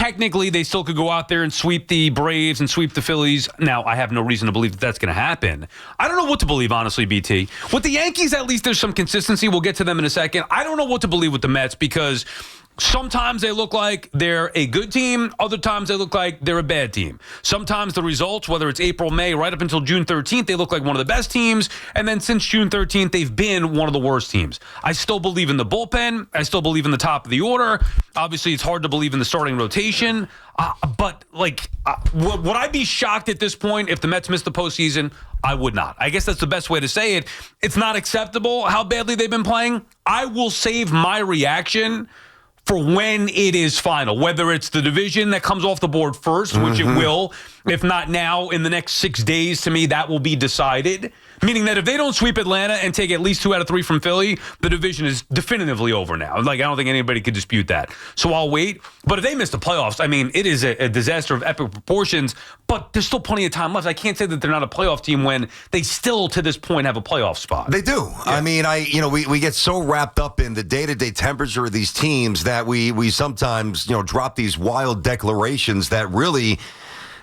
technically, they still could go out there and sweep the Braves and sweep the Phillies. Now, I have no reason to believe that that's going to happen. I don't know what to believe, honestly, BT. With the Yankees, at least there's some consistency. We'll get to them in a second. I don't know what to believe with the Mets because sometimes they look like they're a good team. Other times they look like they're a bad team. Sometimes the results, whether it's April, May, right up until June 13th, they look like one of the best teams. And then since June 13th, they've been one of the worst teams. I still believe in the bullpen. I still believe in the top of the order. Obviously, it's hard to believe in the starting rotation. But would I be shocked at this point if the Mets missed the postseason? I would not. I guess that's the best way to say it. It's not acceptable how badly they've been playing. I will save my reaction for when it is final, whether it's the division that comes off the board first, which it will. If not now, in the next 6 days, to me, that will be decided. Meaning that if they don't sweep Atlanta and take at least 2 out of 3 from Philly, the division is definitively over now. Like, I don't think anybody could dispute that. So I'll wait. But if they miss the playoffs, I mean, it is a disaster of epic proportions, but there's still plenty of time left. I can't say that they're not a playoff team when they still, to this point, have a playoff spot. They do. Yeah. I mean, we get so wrapped up in the day-to-day temperature of these teams that we sometimes, drop these wild declarations that really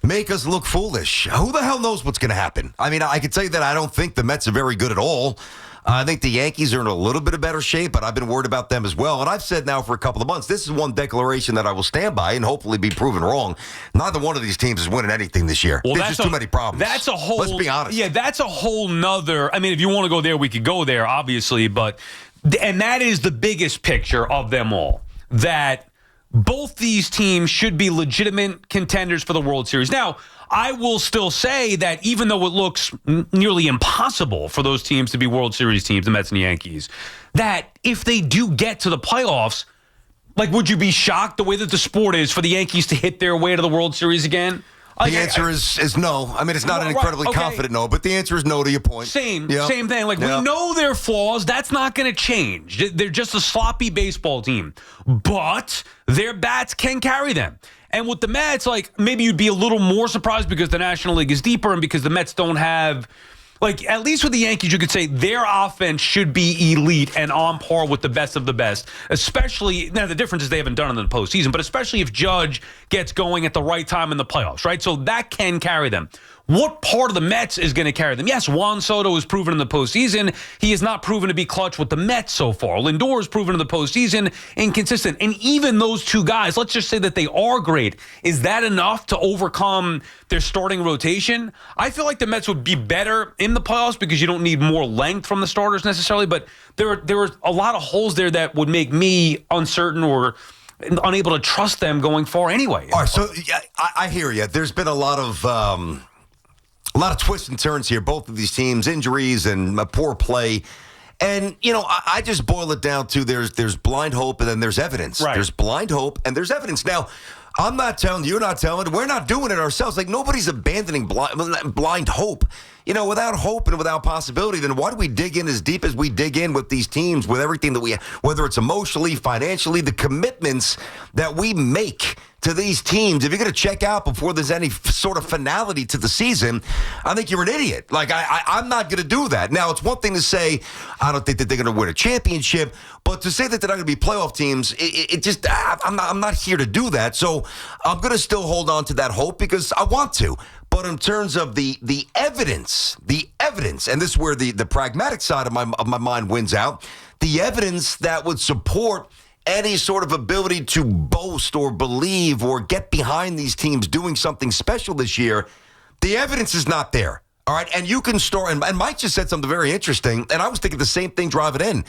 make us look foolish. Who the hell knows what's going to happen? I mean, I can tell you that I don't think the Mets are very good at all. I think the Yankees are in a little bit of better shape, but I've been worried about them as well. And I've said now for a couple of months, this is one declaration that I will stand by and hopefully be proven wrong. Neither one of these teams is winning anything this year. Well, there's just too many problems. That's a whole... Let's be honest. Yeah, that's a whole nother... I mean, if you want to go there, we could go there, obviously. And that is the biggest picture of them all. That both these teams should be legitimate contenders for the World Series. Now, I will still say that even though it looks nearly impossible for those teams to be World Series teams, the Mets and the Yankees, that if they do get to the playoffs, would you be shocked the way that the sport is for the Yankees to hit their way to the World Series again? The answer is no. I mean, it's not an incredibly confident no, but the answer is no to your point. Same thing. We know their flaws. That's not going to change. They're just a sloppy baseball team. But their bats can carry them. And with the Mets, maybe you'd be a little more surprised because the National League is deeper and because the Mets don't have... at least with the Yankees, you could say their offense should be elite and on par with the best of the best. Especially, now the difference is they haven't done it in the postseason, but especially if Judge gets going at the right time in the playoffs, right? So that can carry them. What part of the Mets is going to carry them? Yes, Juan Soto is proven in the postseason. He has not proven to be clutch with the Mets so far. Lindor is proven in the postseason inconsistent. And even those two guys, let's just say that they are great. Is that enough to overcome their starting rotation? I feel like the Mets would be better in the playoffs because you don't need more length from the starters necessarily. But there are a lot of holes there that would make me uncertain or unable to trust them going far anyway. All right, so I hear you. There's been a lot of twists and turns here, both of these teams, injuries and poor play. And, I just boil it down to there's blind hope and then there's evidence. Right. There's blind hope and there's evidence. Now, I'm not telling you, you're not telling, we're not doing it ourselves. Nobody's abandoning blind hope. Without hope and without possibility, then why do we dig in as deep as we dig in with these teams, with everything that we have, whether it's emotionally, financially, the commitments that we make to these teams? If you're going to check out before there's any sort of finality to the season, I think you're an idiot. I'm not going to do that. Now, it's one thing to say, I don't think that they're going to win a championship, but to say that they're not going to be playoff teams, I'm not here to do that. So I'm going to still hold on to that hope because I want to. But in terms of the evidence, and this is where the pragmatic side of my mind wins out, the evidence that would support any sort of ability to boast or believe or get behind these teams doing something special this year, the evidence is not there. All right, and you can start, and Mike just said something very interesting, and I was thinking the same thing driving in.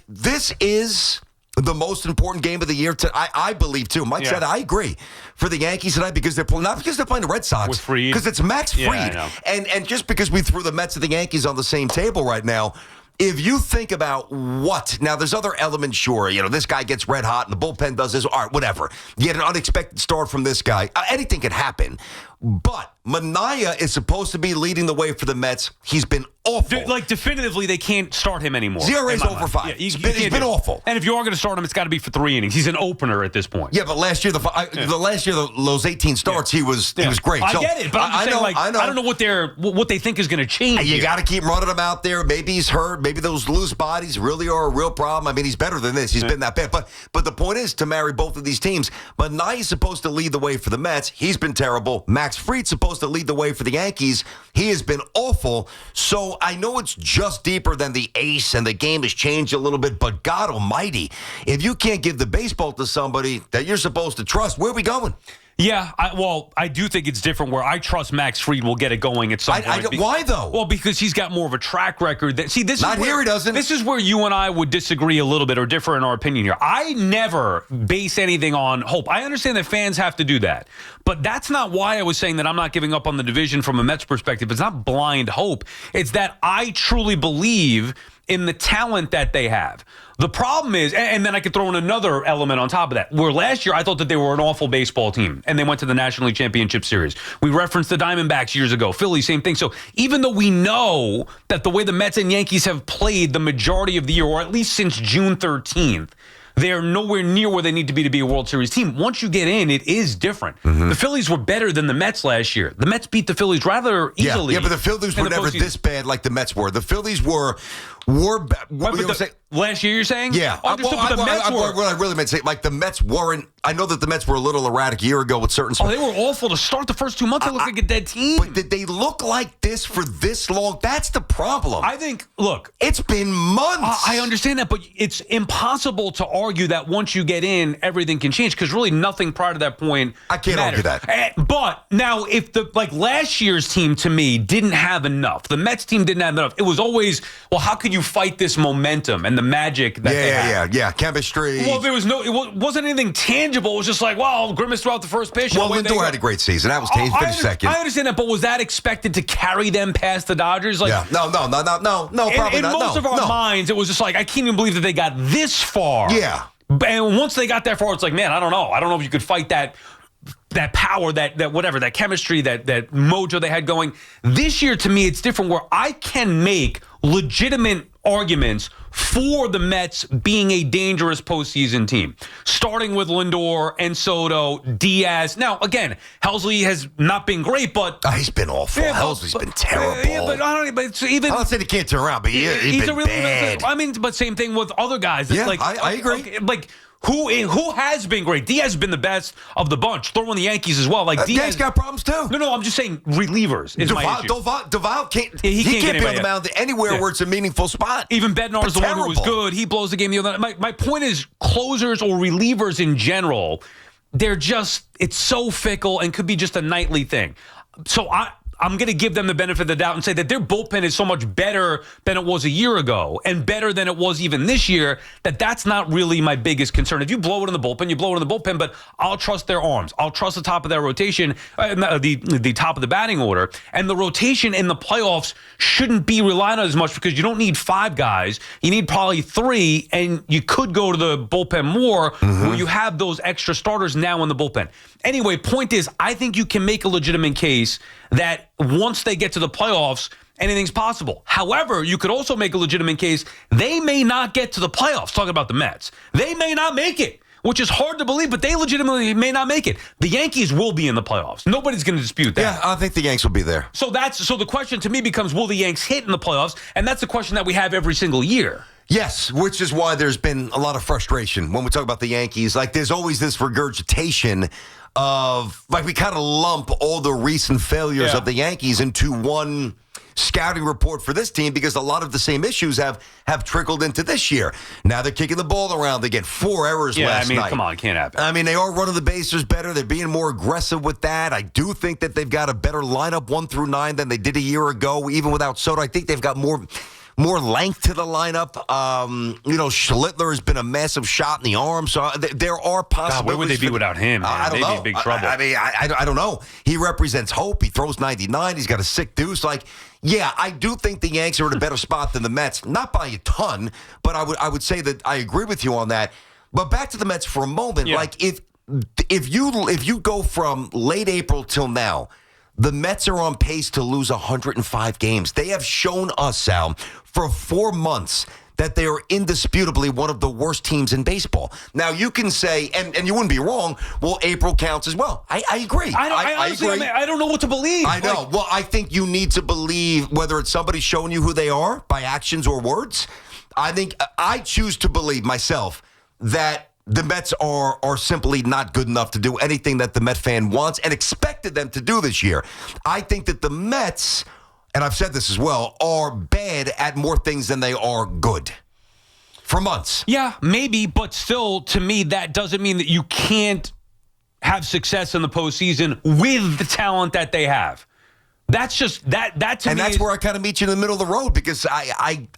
This is the most important game of the year, I believe, too. Mike said, I agree, for the Yankees tonight because not because they're playing the Red Sox. With Fried. Because it's Max Fried. Yeah, I know. And just because we threw the Mets and the Yankees on the same table right now, if you think about now there's other elements, sure. This guy gets red hot and the bullpen does this. All right, whatever. You get an unexpected start from this guy. Anything can happen. But Manaea is supposed to be leading the way for the Mets. He's been awful. Like, definitively, they can't start him anymore. ZRA's over 5. Yeah, he's been awful. And if you are going to start him, it's got to be for 3 innings. He's an opener at this point. Yeah, but last year, those 18 starts, he was great. I So, get it, but I'm just saying, like, I don't know what they think is going to change. You got to keep running him out there. Maybe he's hurt. Maybe those loose bodies really are a real problem. I mean, he's better than this. He's been that bad. But the point is to marry both of these teams. Manaea's supposed to lead the way for the Mets. He's been terrible. Max Fried's supposed to lead the way for the Yankees. He has been awful. So I know it's just deeper than the ace and the game has changed a little bit, but God almighty, if you can't give the baseball to somebody that you're supposed to trust, where are we going? Yeah, I do think it's different where I trust Max Fried will get it going at some point. Why, though? Well, because he's got more of a track record. He doesn't. This is where you and I would disagree a little bit or differ in our opinion here. I never base anything on hope. I understand that fans have to do that. But that's not why I was saying that I'm not giving up on the division from a Mets perspective. It's not blind hope. It's that I truly believe in the talent that they have. The problem is, and then I could throw in another element on top of that, where last year I thought that they were an awful baseball team, and they went to the National League Championship Series. We referenced the Diamondbacks years ago. Philly, same thing. So even though we know that the way the Mets and Yankees have played the majority of the year, or at least since June 13th, they're nowhere near where they need to be a World Series team. Once you get in, it is different. Mm-hmm. The Phillies were better than the Mets last year. The Mets beat the Phillies rather easily. Yeah, but the Phillies were never this bad like the Mets were. The Phillies were last year, you're saying? Yeah. What I really meant to say, like, the Mets weren't. I know that the Mets were a little erratic a year ago with certain. They were awful to start the first 2 months. They looked like a dead team. But did they look like this for this long? That's the problem. I think. Look, it's been months. I understand that, but it's impossible to argue that once you get in, everything can change because really nothing prior to that point. I can't argue that. But now, if last year's team to me didn't have enough, the Mets team didn't have enough. It was always, well, how could you fight this momentum and the magic that they had? Chemistry. Well, it wasn't anything tangible. It was just like, well, grimace throughout the first pitch. Well, Lindor had a great season. That was finished second. I understand that, but was that expected to carry them past the Dodgers? No, probably not. In most of our minds, it was just like, I can't even believe that they got this far. Yeah. And once they got that far, it's like, man, I don't know. I don't know if you could fight that power, that chemistry, that mojo they had going. This year, to me, it's different where I can make legitimate arguments for the Mets being a dangerous postseason team, starting with Lindor and Soto, Diaz. Now, again, Helsley has not been great, but he's been awful. Helsley's been terrible. Yeah, but I don't know. But even I'm not saying he can't turn around, but he's been bad. I mean, but same thing with other guys. Yeah, I agree. Okay, like. Who has been great? Diaz has been the best of the bunch. Throw in the Yankees as well. Like Diaz got problems too. No, I'm just saying relievers is my issue. Duvall can't. He can't be on the mound anywhere where it's a meaningful spot. Even Bednar's the one who was good. He blows the game the other night. My point is, closers or relievers in general, it's so fickle and could be just a nightly thing. So I'm going to give them the benefit of the doubt and say that their bullpen is so much better than it was a year ago and better than it was even this year that's not really my biggest concern. If you blow it in the bullpen, you blow it in the bullpen, but I'll trust their arms. I'll trust the top of their rotation, the top of the batting order. And the rotation in the playoffs shouldn't be relied on as much because you don't need 5 guys. You need probably 3, and you could go to the bullpen more where you have those extra starters now in the bullpen. Anyway, point is, I think you can make a legitimate case that once they get to the playoffs, anything's possible. However, you could also make a legitimate case they may not get to the playoffs, talking about the Mets. They may not make it, which is hard to believe, but they legitimately may not make it. The Yankees will be in the playoffs. Nobody's going to dispute that. Yeah, I think the Yanks will be there. So the question to me becomes, will the Yanks hit in the playoffs? And that's the question that we have every single year. Yes, which is why there's been a lot of frustration when we talk about the Yankees. Like, there's always this regurgitation of, like, we kind of lump all the recent failures of the Yankees into one scouting report for this team because a lot of the same issues have trickled into this year. Now they're kicking the ball around. They get 4 errors last night. Come on, can't happen. I mean, they are running the bases better. They're being more aggressive with that. I do think that they've got a better lineup 1 through 9 than they did a year ago, even without Soto. I think they've got more length to the lineup. Schlittler has been a massive shot in the arm. So there are possibilities. God, where would they be without him? I don't know. They'd be in big trouble. I don't know. He represents hope. He throws 99. He's got a sick deuce. Yeah, I do think the Yanks are in a better spot than the Mets. Not by a ton, but I would say that I agree with you on that. But back to the Mets for a moment. Yeah. Like, if you go from late April till now, The Mets are on pace to lose 105 games. They have shown us, Sal, for 4 months that they are indisputably one of the worst teams in baseball. Now, you can say, and you wouldn't be wrong, well, April counts as well. I agree. I honestly, agree. I don't know what to believe. I know. Well, I think you need to believe whether it's somebody showing you who they are by actions or words. I think I choose to believe myself that the Mets are simply not good enough to do anything that the Met fan wants and expected them to do this year. I think that the Mets, and I've said this as well, are bad at more things than they are good for months. Yeah, maybe, but still, to me, that doesn't mean that you can't have success in the postseason with the talent that they have. That's just that to me. And that's where I kind of meet you in the middle of the road because I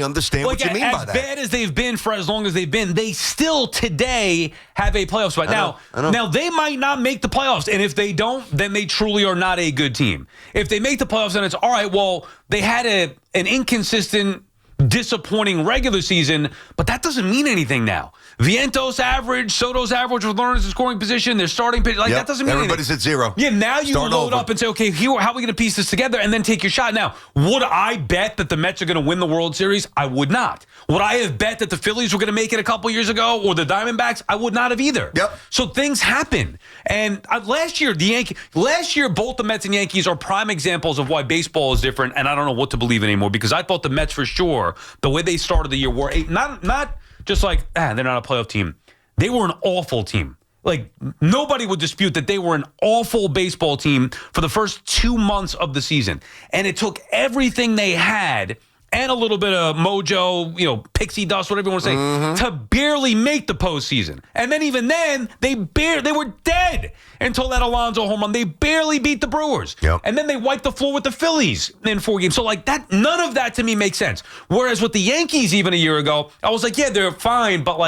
understand what you mean by that. As bad as they've been for as long as they've been, they still today have a playoff spot. Now they might not make the playoffs, and if they don't, then they truly are not a good team. If they make the playoffs, then it's all right. Well, they had an inconsistent, disappointing regular season, but that doesn't mean anything now. Vientos average, Soto's average with runners in scoring position, their starting pitch, that doesn't mean everybody's anything. At 0. Yeah, now you load up and say, okay, how are we going to piece this together and then take your shot? Now, would I bet that the Mets are going to win the World Series? I would not. Would I have bet that the Phillies were going to make it a couple years ago or the Diamondbacks? I would not have either. Yep. So things happen. And last year, both the Mets and Yankees are prime examples of why baseball is different, and I don't know what to believe anymore because I thought the Mets for sure, the way they started the year, were not just like, they're not a playoff team. They were an awful team. Like, nobody would dispute that they were an awful baseball team for the first 2 months of the season. And it took everything they had and a little bit of mojo, pixie dust, whatever you want to say, to barely make the postseason. And then even then, they were dead until that Alonso home run. They barely beat the Brewers. Yep. And then they wiped the floor with the Phillies in 4 games. So, none of that to me makes sense. Whereas with the Yankees even a year ago, I was like, yeah, they're fine, but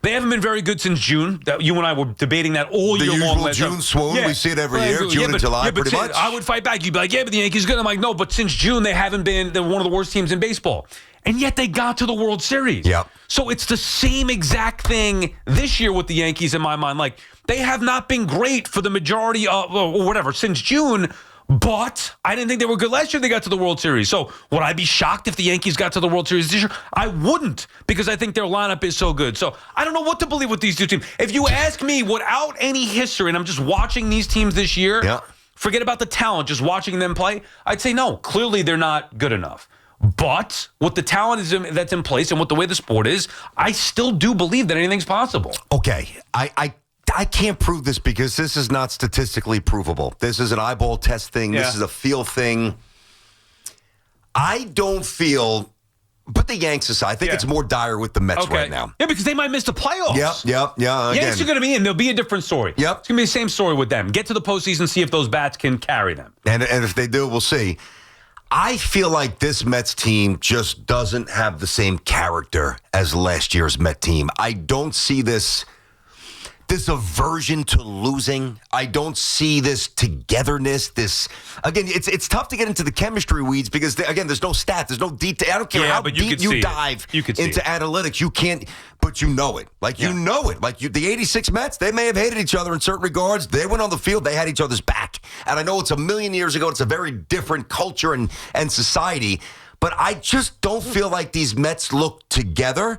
they haven't been very good since June. You and I were debating that all year long. The usual June swoon. Yeah. We see it every year, June and July, pretty much. I would fight back. You'd be like, yeah, but the Yankees are good. I'm like, no, but since June, they haven't been. They're one of the worst teams in baseball. And yet they got to the World Series. Yep. So it's the same exact thing this year with the Yankees in my mind. They have not been great for the majority of, or whatever, since June. But I didn't think they were good last year. They got to the World Series. So would I be shocked if the Yankees got to the World Series this year? I wouldn't, because I think their lineup is so good. So I don't know what to believe with these two teams. If you ask me, without any history, and I'm just watching these teams this year, forget about the talent, just watching them play, I'd say no, clearly they're not good enough. But with the talent that's in place and with the way the sport is, I still do believe that anything's possible. Okay, I can't prove this because this is not statistically provable. This is an eyeball test thing. Yeah. This is a feel thing. I don't feel, put the Yanks aside, I think it's more dire with the Mets right now. Yeah, because they might miss the playoffs. Yep. Yanks are going to be in. There'll be a different story. Yep. It's going to be the same story with them. Get to the postseason, see if those bats can carry them. And if they do, we'll see. I feel like this Mets team just doesn't have the same character as last year's Met team. I don't see this aversion to losing. I don't see this togetherness. Again, it's tough to get into the chemistry weeds because, again, there's no stats. There's no detail. I don't care how deep you dive into analytics. You can't, but you know it. You know it. The 86 Mets, they may have hated each other in certain regards. They went on the field. They had each other's back. And I know it's a million years ago. It's a very different culture and society. But I just don't feel like these Mets look together.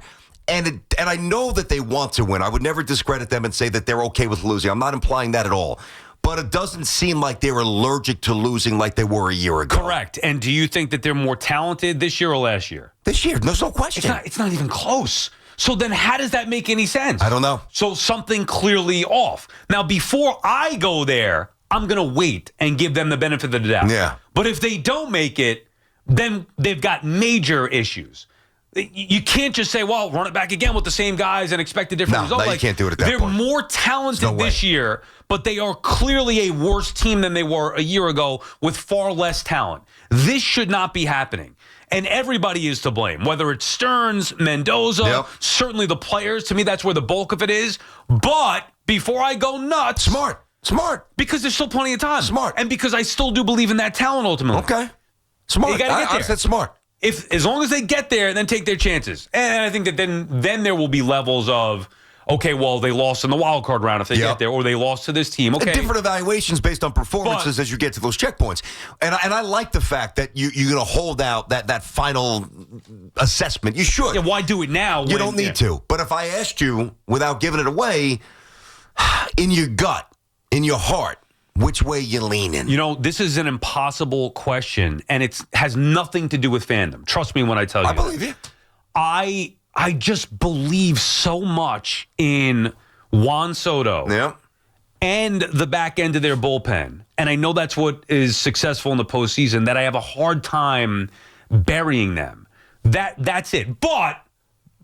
And I know that they want to win. I would never discredit them and say that they're okay with losing. I'm not implying that at all. But it doesn't seem like they're allergic to losing like they were a year ago. Correct. And do you think that they're more talented this year or last year? This year. There's no question. It's not even close. So then how does that make any sense? I don't know. So something clearly off. Now, before I go there, I'm going to wait and give them the benefit of the doubt. Yeah. But if they don't make it, then they've got major issues. You can't just say, well, run it back again with the same guys and expect a different result. No, you can't do it at that point. They're more talented this year, but they are clearly a worse team than they were a year ago with far less talent. This should not be happening. And everybody is to blame, whether it's Stearns, Mendoza, certainly the players. To me, that's where the bulk of it is. But before I go nuts. Smart. Because there's still plenty of time. Smart. And because I still do believe in that talent ultimately. Okay. Smart. You got to get there. I said smart. As long as they get there, then take their chances. And I think that then there will be levels of, okay, well, they lost in the wild card round if they get there, or they lost to this team. Okay. Different evaluations based on performances as you get to those checkpoints. And I like the fact that you're going to hold out that final assessment. You should. Yeah, why do it now? You don't need to. But if I asked you, without giving it away, in your gut, in your heart, which way you leaning? You know, this is an impossible question, and it has nothing to do with fandom. Trust me when I tell you. I believe you. I just believe so much in Juan Soto and the back end of their bullpen. And I know that's what is successful in the postseason, that I have a hard time burying them. That's it. But,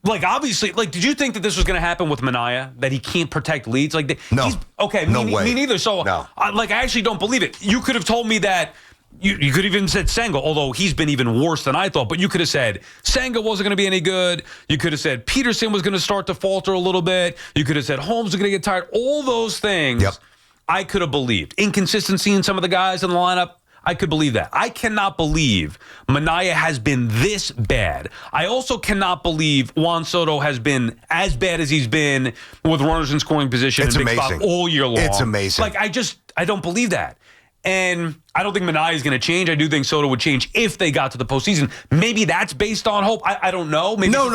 like, obviously, like, did you think that this was going to happen with Manaea, that he can't protect leads? Like, no. Okay, no way. Me neither. So, no. I actually don't believe it. You could have told me that. You could have even said Senga, although he's been even worse than I thought. But you could have said Senga wasn't going to be any good. You could have said Peterson was going to start to falter a little bit. You could have said Holmes was going to get tired. All those things I could have believed. Inconsistency in some of the guys in the lineup, I could believe that. I cannot believe Manaea has been this bad. I also cannot believe Juan Soto has been as bad as he's been with runners in scoring position It's and big amazing. spot all year long. It's amazing. Like, I don't believe that. And I don't think Manaea is going to change. I do think Soto would change if they got to the postseason. Maybe that's based on hope. I don't know. Maybe No,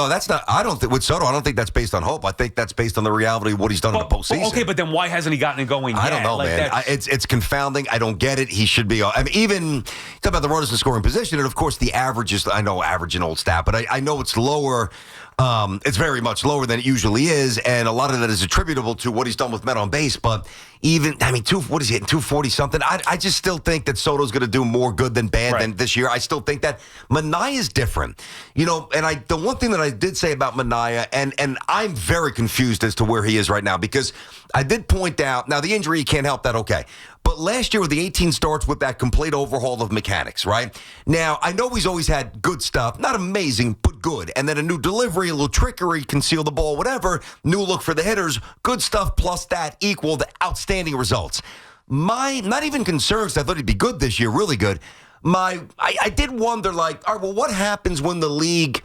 that's not. I don't think with Soto. I don't think that's based on hope. I think that's based on the reality of what he's done in the postseason. Okay, but then why hasn't he gotten it going yet? I don't know, man. It's confounding. I don't get it. He should be. I mean, even talk about the runners in scoring position, and of course the average is. I know average an old stat, but I know it's lower. It's very much lower than it usually is, and a lot of that is attributable to what he's done with men on base. But even, I mean, what is he hitting, 240 something? I just still think that Soto's going to do more good than bad than this year. I still think that Manaea is different, you know. And the one thing that I did say about Manaea, and I'm very confused as to where he is right now, because I did point out, now the injury, you can't help that, okay. But last year with the 18 starts with that complete overhaul of mechanics, right? Now, I know he's always had good stuff. Not amazing, but good. And then a new delivery, a little trickery, conceal the ball, whatever. New look for the hitters. Good stuff plus that equal the outstanding results. Not even concerns. I thought he'd be good this year, really good. I did wonder, like, all right, well, what happens when the league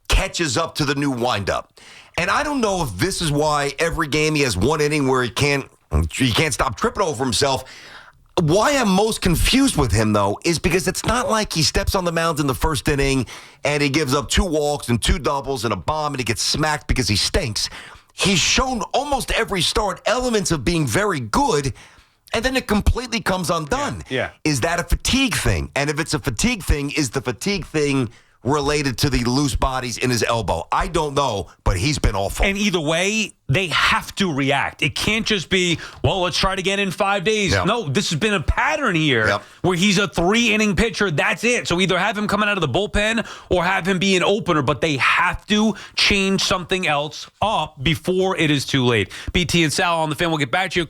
catches up to the new windup? And I don't know if this is why every game he has one inning where he can't stop tripping over himself. Why I'm most confused with him, though, is because it's not like he steps on the mound in the first inning and he gives up 2 walks and 2 doubles and a bomb and he gets smacked because he stinks. He's shown almost every start elements of being very good, and then it completely comes undone. Yeah. Is that a fatigue thing? And if it's a fatigue thing, is the fatigue thing related to the loose bodies in his elbow? I don't know, but he's been awful. And either way, they have to react. It can't just be, well, let's try it again in 5 days. Yep. No, this has been a pattern here where he's a 3-inning pitcher. That's it. So either have him coming out of the bullpen or have him be an opener, but they have to change something else up before it is too late. BT and Sal on the Fan. We'll get back to you.